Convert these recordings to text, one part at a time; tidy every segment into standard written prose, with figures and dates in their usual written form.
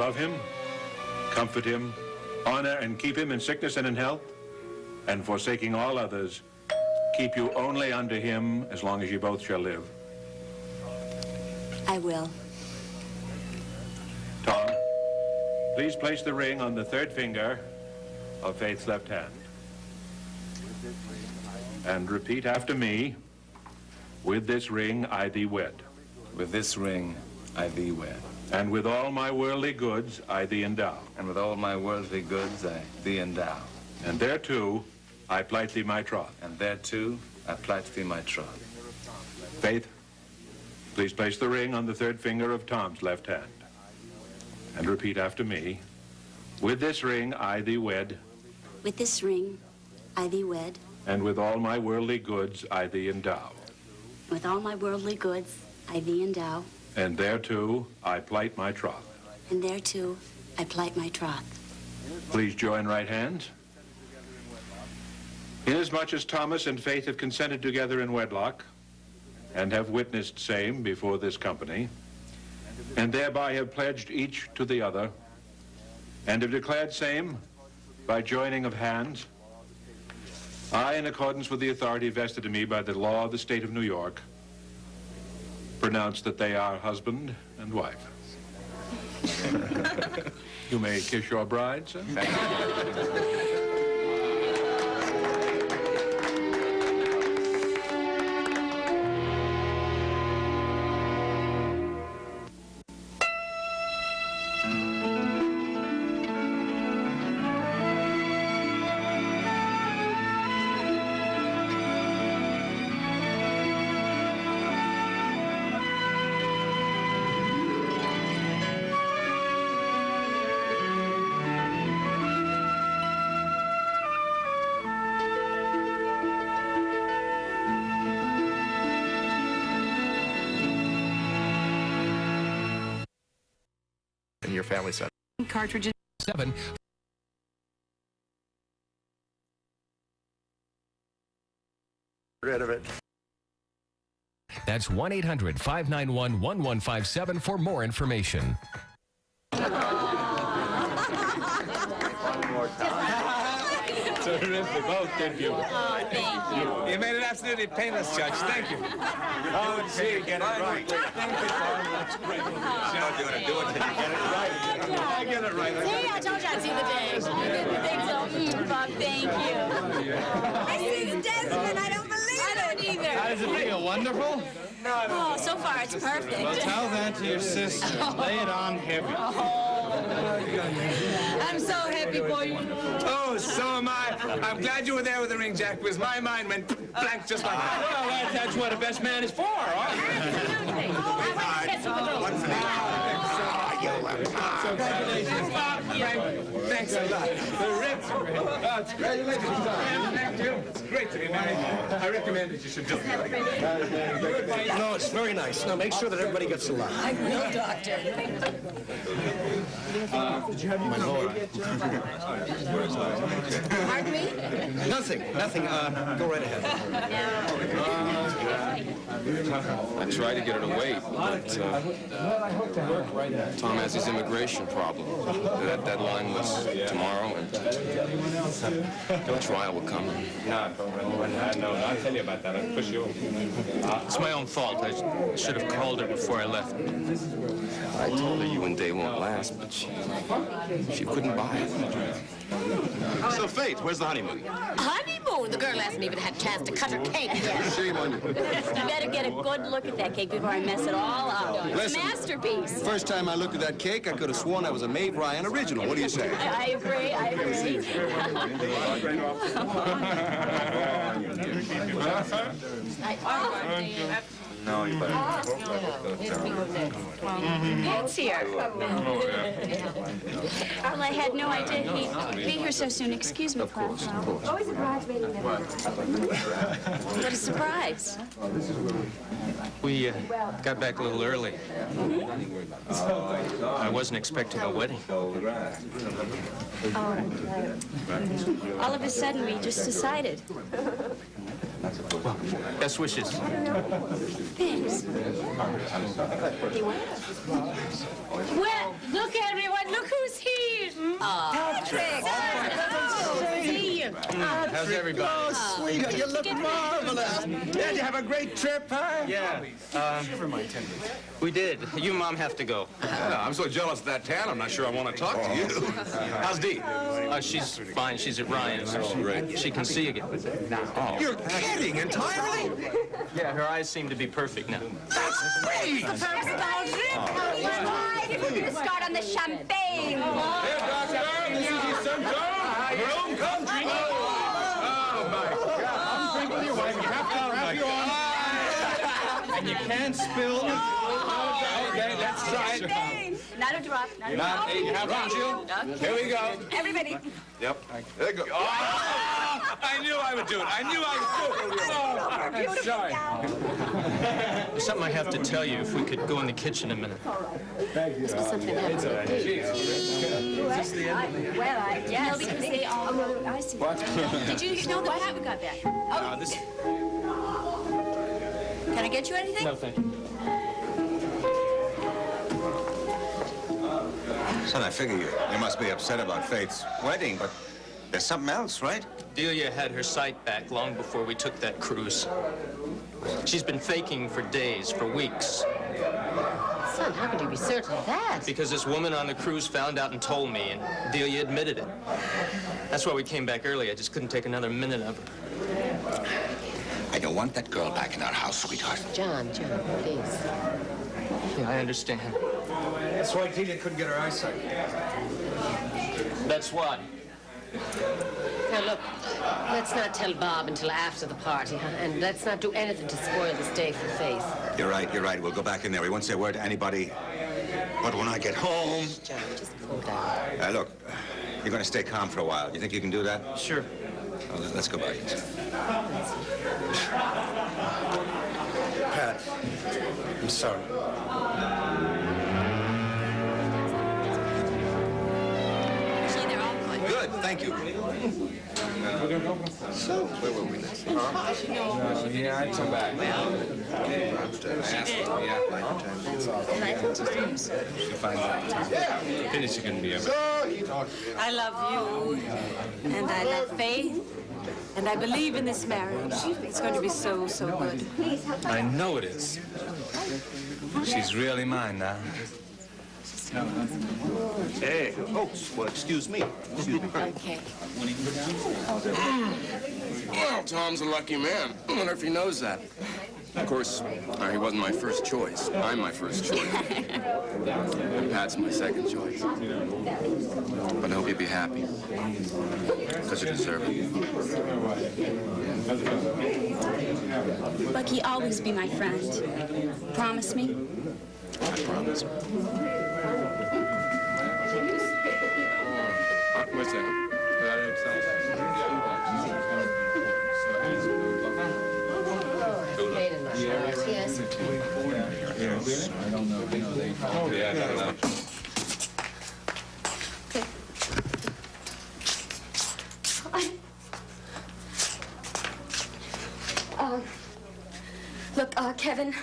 love him, comfort him, honor and keep him in sickness and in health, and forsaking all others, keep you only unto him as long as you both shall live? I will. Tom, please place the ring on the third finger of Faith's left hand. And repeat after me. With this ring I thee wed. With this ring I thee wed. And with all my worldly goods I thee endow. And with all my worldly goods I thee endow. And thereto I plight thee my troth. And thereto I plight thee my troth. Faith, please place the ring on the third finger of Tom's left hand. And repeat after me. With this ring I thee wed. With this ring I thee wed. And with all my worldly goods I thee endow. With all my worldly goods I thee endow. And thereto I plight my troth. And thereto I plight my troth. Please join right hands. Inasmuch as Thomas and Faith have consented together in wedlock, and have witnessed same before this company, and thereby have pledged each to the other, and have declared same by joining of hands, I, in accordance with the authority vested in me by the law of the state of New York, pronounce that they are husband and wife. You may kiss your bride, sir. Thank you. Your family set. Cartridges 7. Rid of it. That's 1-800-591-1157 for more information. Terrific. Both did you. Oh, thank you. You made it absolutely painless, Judge. Thank you. Oh, gee, you get it right. Thank you, That's great. You know what you're going to do until you get it right. I get it right. See, I told you I'd see the day. I didn't think so. Bob, thank you. Mrs. Desmond, I don't believe it. I don't either. How does it feel? Wonderful? Oh, so far it's perfect. Well, tell that to your sister. Lay it on heavy. I'm so happy for you. Oh, so am I. I'm glad you were there with the ring, Jack, because my mind went blank just like that. Well, that's what a best man is for, huh? Congratulations, Bob. Thanks a lot. The ribs are great. Congratulations, Tom. Thank you. It's great to be married. I recommend that you should do it. No, it's very nice. Now make sure that everybody gets a lot. I will, Doctor. Pardon me? Nothing. Go right ahead. I tried to get her to wait, but Tom has his immigration problem. That deadline was tomorrow, and the trial will come. No, I'll tell you about that. I'll push you over. It's my own fault. I should have called her before I left. I told her you and Day won't last, but she couldn't buy it. So, Faith, where's the honeymoon? Honeymoon? The girl hasn't even had a chance to cut her cake yet. Shame on you. You better get a good look at that cake before I mess it all up. It's a Listen. masterpiece. First time I looked at that cake, I could have sworn I was a Maeve Ryan original. What do you say? I agree. No, you better. Pat's here. Well, I had no idea he'd be here so soon. Excuse me, Pat. Always a bridesmaid. What a surprise. We got back a little early. I wasn't expecting a wedding. All of a sudden, we just decided. Best wishes. Thanks. Well, look, everyone, look How's everybody? Oh, sweetheart, you look marvelous. Did you have a great trip, huh? Yeah. We did. You and Mom have to go. Yeah, I'm so jealous of that tan, I'm not sure I want to talk to you. How's Dee? She's fine. She's at Ryan's. great. She can see again. You're kidding entirely? Yeah, her eyes seem to be perfect now. That's great! We're going to start on the champagne. Hey, Doctor, this is your son John. Room country. Oh, my God. I'm drinking your wife. You have to wrap you on. And you can't spill. Okay, let's try it. Champagne. Not a drop. Not a drop. Not you have one, Jill? Here we go. Everybody. Yep. There you go. Oh, I knew I would do it. I knew I would do it. Oh, I'm sorry. There's something I have to tell you. If we could go in the kitchen a minute. Something happened. Well, yes. No, because they all wrote. I see. Did you know that Pat got that? Oh. This... Can I get you anything? No, thank you. Son, I figure you must be upset about Faith's wedding, but there's something else, right? Delia had her sight back long before we took that cruise. She's been faking for days, for weeks. Son, how could you be certain of that? Because this woman on the cruise found out and told me, and Delia admitted it. That's why we came back early. I just couldn't take another minute of her. I don't want that girl back in our house, sweetheart. John, please. Yeah, I understand. That's why Delia couldn't get her eyesight. That's why. Now, look, let's not tell Bob until after the party, huh? And let's not do anything to spoil this day for Faith. You're right. We'll go back in there. We won't say a word to anybody. But when I get home... John, just cool down. Look, you're going to stay calm for a while. You think you can do that? Sure. Well, let's go back. Pat, I'm sorry. Actually, they're all good. Good, thank you. So, where were we next? Yeah, I come back. Finish, you can be a... I love you, and I love Faith, and I believe in this marriage. It's going to be so, so good. I know it is. She's really mine now. Hey, folks, well, excuse me. Okay. Well, Tom's a lucky man. I wonder if he knows that. Of course, he wasn't my first choice. I'm my first choice. And Pat's my second choice. But I hope you'll be happy. Because you deserve it. Bucky, always be my friend. Promise me? I promise. What's that? Pain in my heart, yes. I don't know. Oh, yeah, I don't know. Look, Kevin,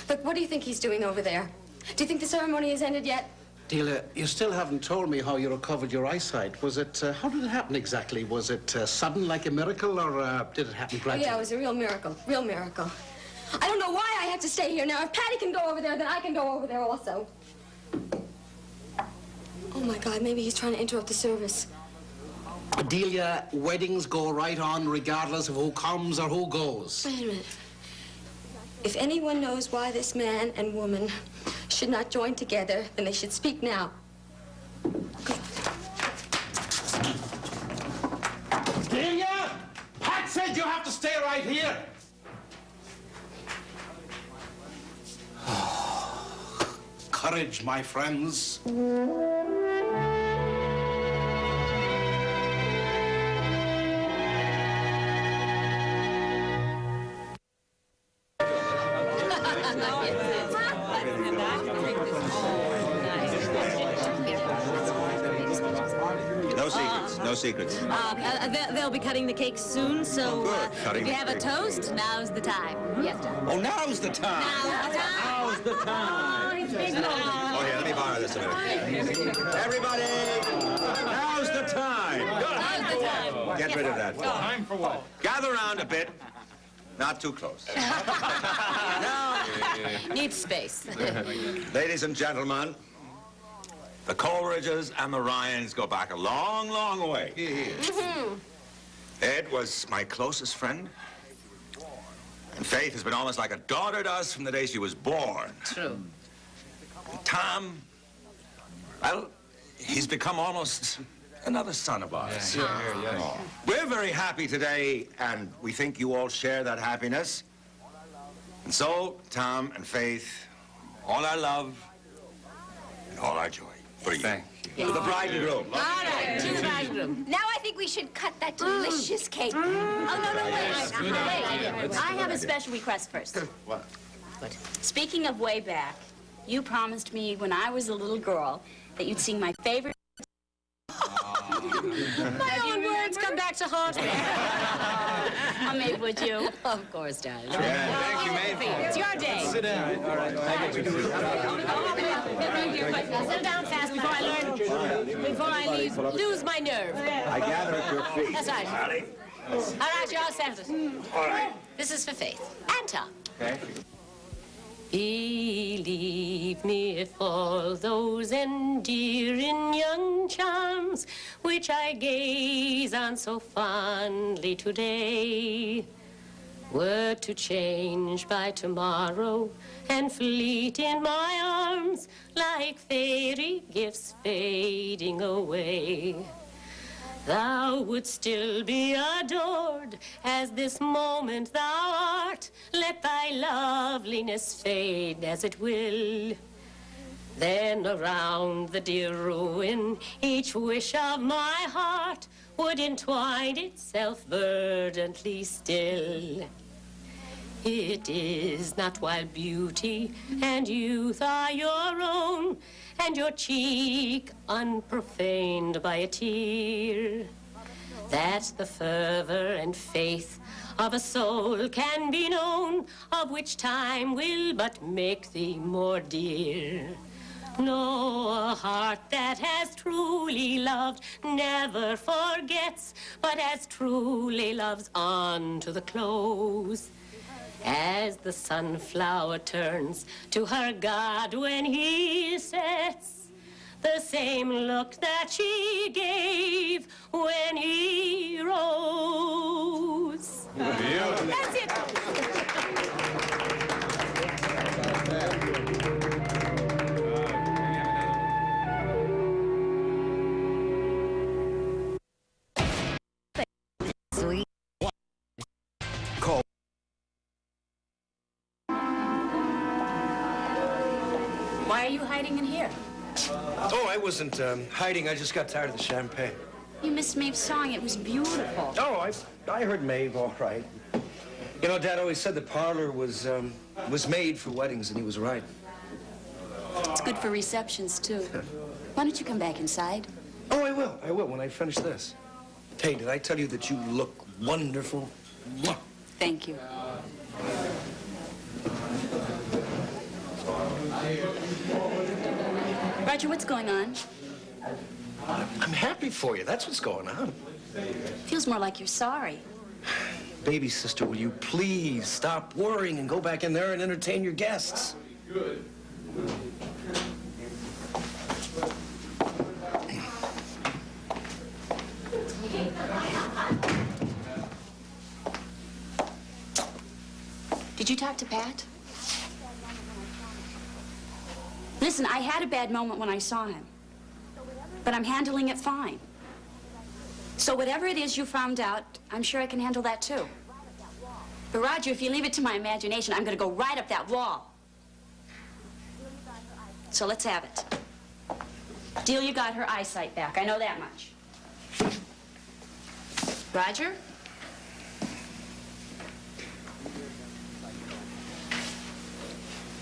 look, what do you think he's doing over there? Do you think the ceremony has ended yet? Delia, you still haven't told me how you recovered your eyesight. Was it, how did it happen exactly? Was it sudden like a miracle, or did it happen Oh, gradually? yeah, it was a real miracle, real miracle. I don't know why I have to stay here now. If Patty can go over there, then I can go over there also. Oh, my God, maybe he's trying to interrupt the service. Delia, weddings go right on regardless of who comes or who goes. Wait a minute. If anyone knows why this man and woman should not join together, then they should speak now. Delia! Pat said you have to stay right here. Courage, my friends. No secrets. They'll be cutting the cake soon, so good. Cutting if you the have a cake. toast, now's the time. Yes, John. Oh, now's the time. Now's the time. Oh, yeah, let me borrow this. just a minute. Everybody, now's the time. Good. Get rid of that. Time for what? Gather around a bit. Not too close. Now, Need space. ladies and gentlemen, the Coleridges and the Ryans go back a long, long way. Ed was my closest friend. And Faith has been almost like a daughter to us from the day she was born. True. And Tom, well, he's become almost another son of ours. Oh. We're very happy today, and we think you all share that happiness. And so, Tom and Faith, all our love and all our joy for you. Thank you. To the bride and groom. All right, to the bridegroom. Now I think we should cut that delicious cake. Oh, no, wait. I have a special request first. What? Speaking of way back, you promised me when I was a little girl that you'd sing my favorite. My own words come back to haunt me. Oh, Maeve, would you? Of course, darling. Thank you, Maeve. It's your day. Sit down. All right. Settle down fast before I lose my nerve. I gather at your feet. That's right. Sally. All right, you're all settled. All right. This is for Faith and Tom. Thank you. Believe me, if all those endearing young charms which I gaze on so fondly today were to change by tomorrow and fleet in my arms like fairy gifts fading away, thou wouldst still be adored as this moment thou art. Let thy loveliness fade as it will. Then around the dear ruin each wish of my heart would entwine itself verdantly still. It is not while beauty and youth are your own, and your cheek unprofaned by a tear, that the fervor and faith of a soul can be known, of which time will but make thee more dear. No, a heart that has truly loved never forgets, but as truly loves on to the close. As the sunflower turns to her God when he sets, the same look that she gave when he rose. That's it. Why are you hiding in here? Oh, I wasn't hiding. I just got tired of the champagne. You missed Maeve's song. It was beautiful. Oh, I heard Maeve all right. You know, Dad always said the parlor was made for weddings, and he was right. It's good for receptions, too. Why don't you come back inside? Oh, I will. I will when I finish this. Hey, did I tell you that you look wonderful? Mwah. Thank you. Roger, what's going on? I'm happy for you. That's what's going on. Feels more like you're sorry. Baby sister, will you please stop worrying and go back in there and entertain your guests? Good. Did you talk to Pat? Listen, I had a bad moment when I saw him, but I'm handling it fine. So whatever it is you found out, I'm sure I can handle that too. But Roger, if you leave it to my imagination, I'm gonna go right up that wall. So let's have it. Delia got her eyesight back, I know that much. Roger?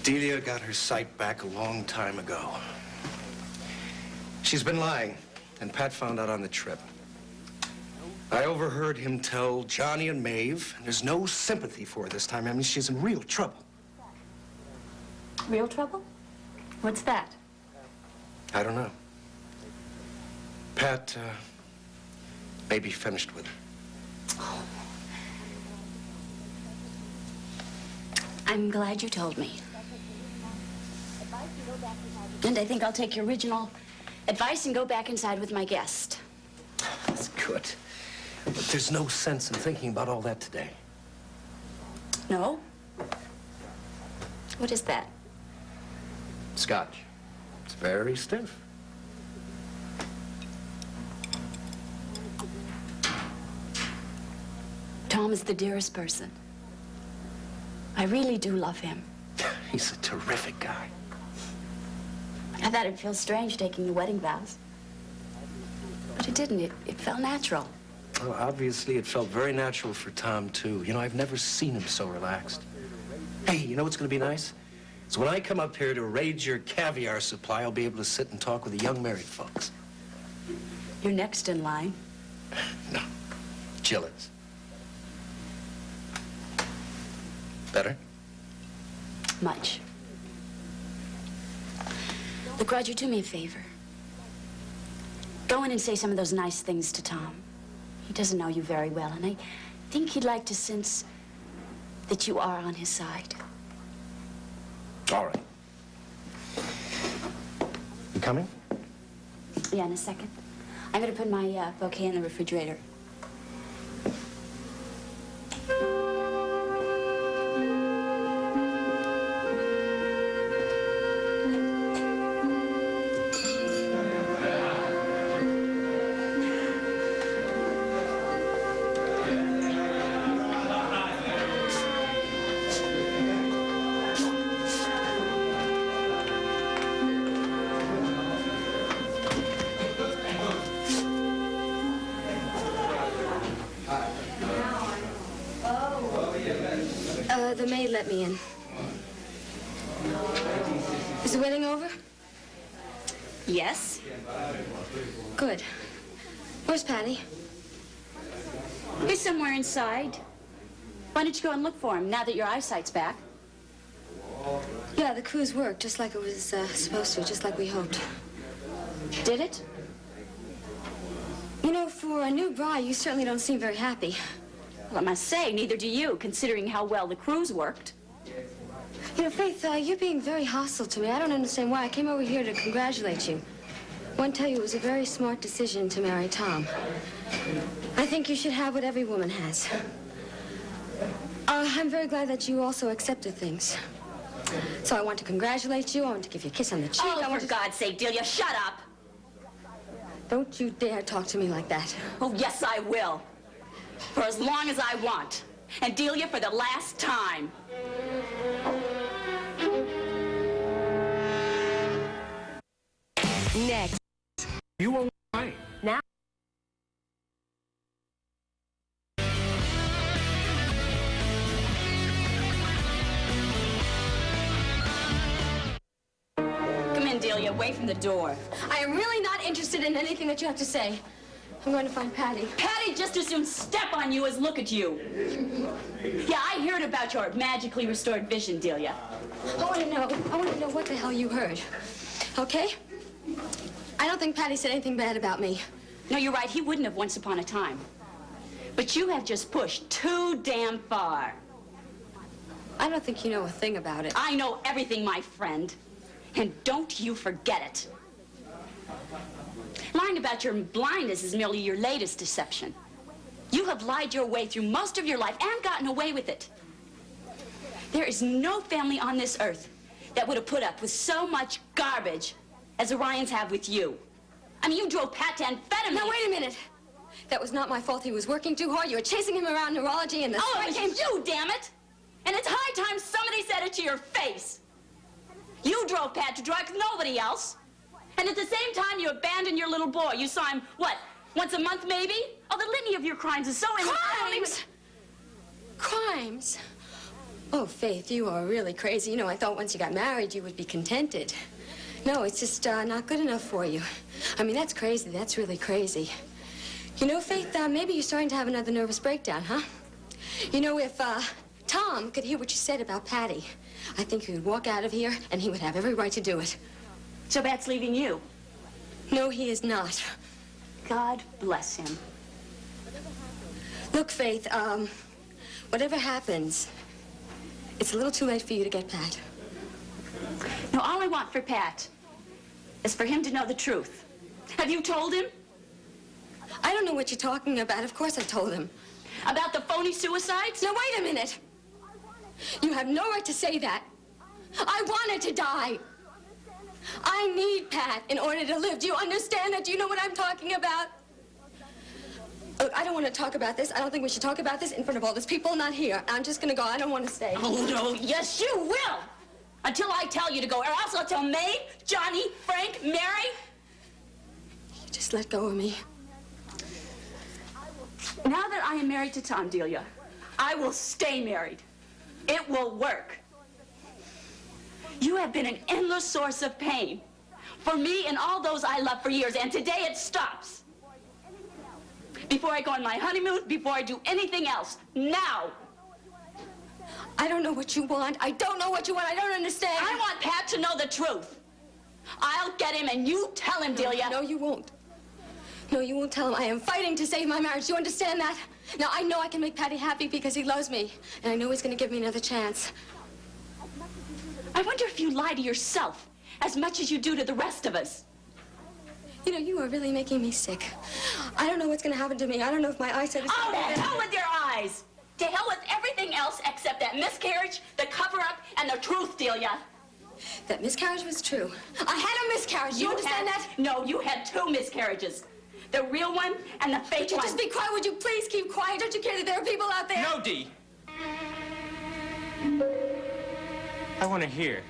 Delia got her sight back a long time ago. She's been lying, and Pat found out on the trip. I overheard him tell Johnny and Maeve, and there's no sympathy for her this time. I mean, she's in real trouble. Real trouble? What's that? I don't know. Pat, may be finished with her. I'm glad you told me. And I think I'll take your original advice and go back inside with my guest. That's good. But there's no sense in thinking about all that today. No? What is that? Scotch. It's very stiff. Tom is the dearest person. I really do love him. He's a terrific guy. I thought it'd feel strange taking the wedding vows. But it didn't. It felt natural. Well, obviously, it felt very natural for Tom, too. You know, I've never seen him so relaxed. Hey, you know what's going to be nice? So when I come up here to raid your caviar supply, I'll be able to sit and talk with the young married folks. You're next in line. No, Jill is. Better? Much. Look, Roger, do me a favor. Go in and say some of those nice things to Tom. He doesn't know you very well, and I think he'd like to sense that you are on his side. All right. You coming? Yeah, in a second. I'm going to put my bouquet in the refrigerator. The maid let me in. Is the wedding over? Yes? Good. Where's Patty? He's somewhere inside. Why don't you go and look for him now that your eyesight's back? Yeah, the cruise worked just like it was supposed to, just like we hoped. Did it? You know, for a new bride, you certainly don't seem very happy. Well, I must say, neither do you, considering how well the cruise worked. You know, Faith, you're being very hostile to me. I don't understand why. I came over here to congratulate you. I want to tell you it was a very smart decision to marry Tom. I think you should have what every woman has. I'm very glad that you also accepted things. So I want to congratulate you. I want to give you a kiss on the cheek. Oh, for God's sake, Delia, shut up! Don't you dare talk to me like that. Oh, yes, I will. For as long as I want. And Delia, for the last time. Next. You were right. Now. Come in, Delia, away from the door. I am really not interested in anything that you have to say. I'm going to find Patty. Patty just as soon step on you as look at you. Yeah, I heard about your magically restored vision, Delia. I want to know what the hell you heard. Okay? I don't think Patty said anything bad about me. No, you're right. He wouldn't have once upon a time. But you have just pushed too damn far. I don't think you know a thing about it. I know everything, my friend. And don't you forget it. Lying about your blindness is merely your latest deception. You have lied your way through most of your life and gotten away with it. There is no family on this earth that would have put up with so much garbage as the Ryans have with you. I mean, you drove Pat to amphetamine. Now, wait a minute. That was not my fault. He was working too hard. You were chasing him around neurology and the... Oh, it was you, damn it! And it's high time somebody said it to your face. You drove Pat to drugs, nobody else. And at the same time, you abandoned your little boy. You saw him, what, once a month, maybe? Oh, the litany of your crimes is so... Crimes? Crimes? Oh, Faith, you are really crazy. You know, I thought once you got married, you would be contented. No, it's just not good enough for you. I mean, that's crazy. That's really crazy. You know, Faith, maybe you're starting to have another nervous breakdown, huh? You know, if Tom could hear what you said about Patty, I think he would walk out of here, and he would have every right to do it. So Pat's leaving you? No, he is not. God bless him. Look, Faith, whatever happens, it's a little too late for you to get Pat. No, all I want for Pat is for him to know the truth. Have you told him? I don't know what you're talking about. Of course I told him. About the phony suicides? Now, wait a minute. You have no right to say that. I wanted to die. I need Pat in order to live. Do you understand that? Do you know what I'm talking about? Look, I don't want to talk about this. I don't think we should talk about this in front of all these people not here. I'm just going to go. I don't want to stay. Oh, no. Yes, you will. Until I tell you to go, or else I'll tell May, Johnny, Frank, Mary. You just let go of me. Now that I am married to Tom, Delia, I will stay married. It will work. You have been an endless source of pain for me and all those I love for years, and today it stops. Before I go on my honeymoon, before I do anything else, now. I don't know what you want. I don't know what you want. I don't understand. I want Pat to know the truth. I'll get him, and you tell him, Delia. No, you won't. No, you won't tell him. I am fighting to save my marriage. Do you understand that? Now, I know I can make Patty happy because he loves me, and I know he's going to give me another chance. I wonder if you lie to yourself as much as you do to the rest of us. You know, you are really making me sick. I don't know what's going to happen to me. I don't know if my eyesight is... Oh, to hell with your eyes! To hell with everything else except that miscarriage, the cover-up, and the truth, Delia. That miscarriage was true. I had a miscarriage. You understand that? No, you had 2 miscarriages. The real one and the fake one. Just be quiet. Would you please keep quiet? Don't you care that there are people out there? No, Dee. I want to hear.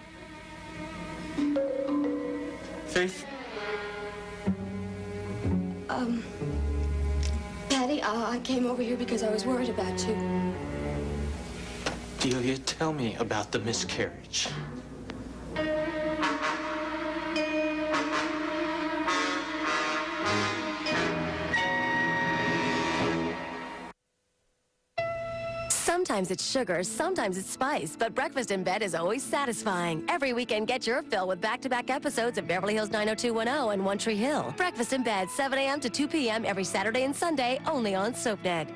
Faith? Patty, I came over here because I was worried about you. Delia, tell me about the miscarriage. Sometimes it's sugar, sometimes it's spice, but breakfast in bed is always satisfying. Every weekend, get your fill with back-to-back episodes of Beverly Hills 90210 and One Tree Hill. Breakfast in bed, 7 a.m. to 2 p.m. every Saturday and Sunday, only on SoapNet.